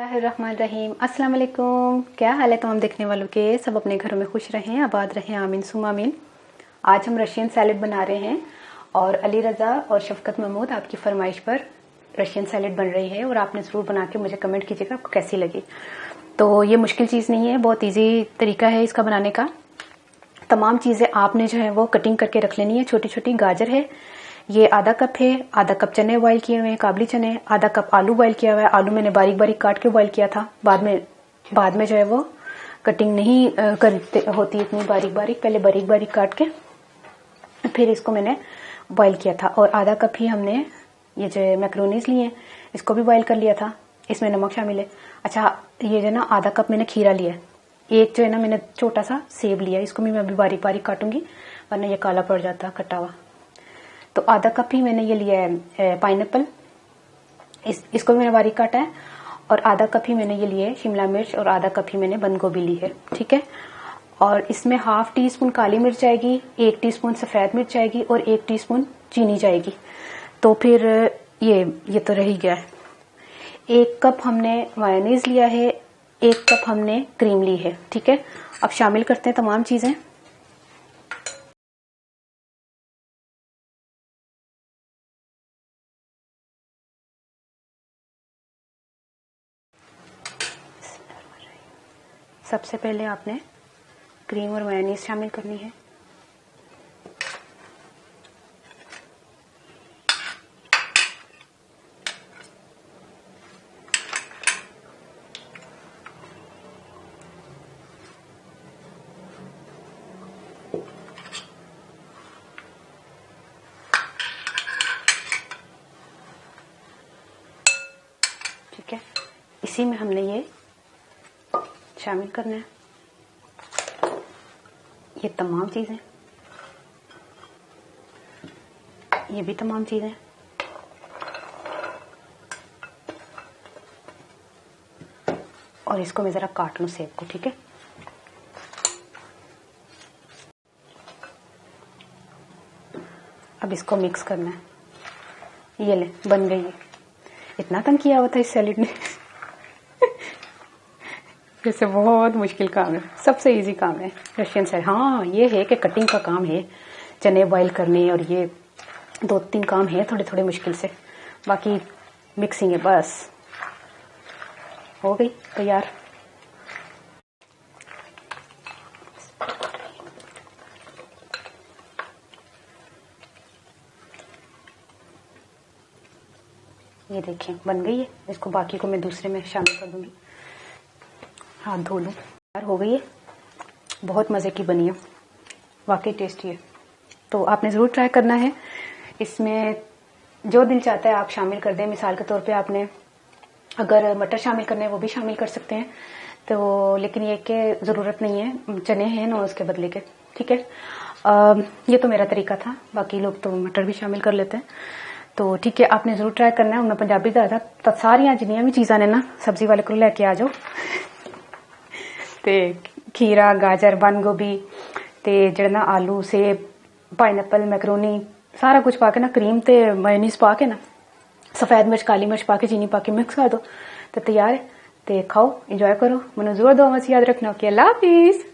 रहीम अस्सलाम वालेकुम। क्या हाल है तमाम देखने वालों के? सब अपने घरों में खुश रहें, आबाद रहें, आमीन सुम आमीन। आज हम रशियन सैलेड बना रहे हैं और अली रज़ा और शफकत महमूद आपकी फरमाइश पर रशियन सैलेड बन रही है और आपने ज़रूर बना के मुझे कमेंट कीजिएगा आपको कैसी लगी। तो ये मुश्किल चीज़ नहीं है, बहुत ईजी तरीका है इसका बनाने का। तमाम चीज़ें आपने जो है वो कटिंग करके रख लेनी है। छोटी छोटी गाजर है, ये आधा कप है, आधा कप चने बॉईल किए हुए हैं, काबली चने, आधा कप आलू बॉईल किया हुआ है। आलू मैंने बारीक बारीक काट के बॉईल किया था, बाद में जो है वो कटिंग नहीं करते होती इतनी बारीक बारीक, पहले बारीक बारीक काट के फिर इसको मैंने बॉईल किया था। और आधा कप ही हमने ये जो मैक्रोनीज लिए हैं इसको भी बॉईल कर लिया था, इसमें नमक शामिल है। अच्छा, ये जो ना आधा कप मैंने खीरा लिया है, एक जो है ना मैंने छोटा सा सेब लिया, इसको भी मैं अभी बारीक बारीक काटूंगी वरना ये काला पड़ जाता कटा हुआ। तो आधा कप ही मैंने ये लिया है पाइनएप्पल, इसको भी मैंने बारीक काटा है। और आधा कप ही मैंने ये लिया है शिमला मिर्च और आधा कप ही मैंने बंद गोभी ली है, ठीक है। और इसमें हाफ टी स्पून काली मिर्च जाएगी, 1 टीस्पून सफेद मिर्च जाएगी और 1 टीस्पून चीनी जाएगी। तो फिर ये तो रह ही गया है। 1 कप हमने मायोनीज लिया है, 1 कप हमने क्रीम ली है, ठीक है। अब शामिल करते हैं तमाम चीजें। सबसे पहले आपने क्रीम और मेयोनीज शामिल करनी है। ठीक है, इसी में हमने ये शामिल करना है, ये तमाम चीजें, ये भी तमाम चीजें। और इसको मैं जरा काट लूं सेब को, ठीक है। अब इसको मिक्स करना है। ये ले, बन गई है। इतना तंग किया हुआ था इस सैलेड ने वैसे बहुत मुश्किल काम है, सबसे इजी काम है रशियन सैलेड। हाँ, ये है कि कटिंग का काम है, चने बॉईल करने और ये 2-3 काम है थोड़े थोड़े मुश्किल से, बाकी मिक्सिंग है बस। हो गई तैयार। ये देखिए बन गई है। इसको बाकी को मैं दूसरे में शामिल कर दूंगी, हाथ धो लूं। तैयार हो गई है, बहुत मजे की बनी है, वाकई टेस्टी है। तो आपने जरूर ट्राई करना है। इसमें जो दिल चाहता है आप शामिल कर दें। मिसाल के तौर पे आपने अगर मटर शामिल करने हैं वो भी शामिल कर सकते हैं, तो लेकिन ये कि जरूरत नहीं है, चने हैं ना उसके बदले के, ठीक है। ये तो मेरा तरीका था, बाकी लोग तो मटर भी शामिल कर लेते हैं। तो ठीक है, आपने जरूर ट्राई करना है। मैं पंजाबी दा था सारिया जिन्नियां भी चीज़ां ने ना सब्जी वाले को लैके आ जाओ ते खीरा, गाजर, बंद गोभी ते जेड़ा ना आलू, सेब, पाइनएप्पल, मैक्रोनी सारा कुछ पाके ना, क्रीम ते मेयोनीज पाके ना, सफेद मिर्च, काली मिर्च पाके, चीनी पाके मिक्स कर दो तो तैयार है। ते खाओ, एंजॉय करो। मैनू जरूर दुआ में याद रखना। ओके, अल्लाह हाफिज।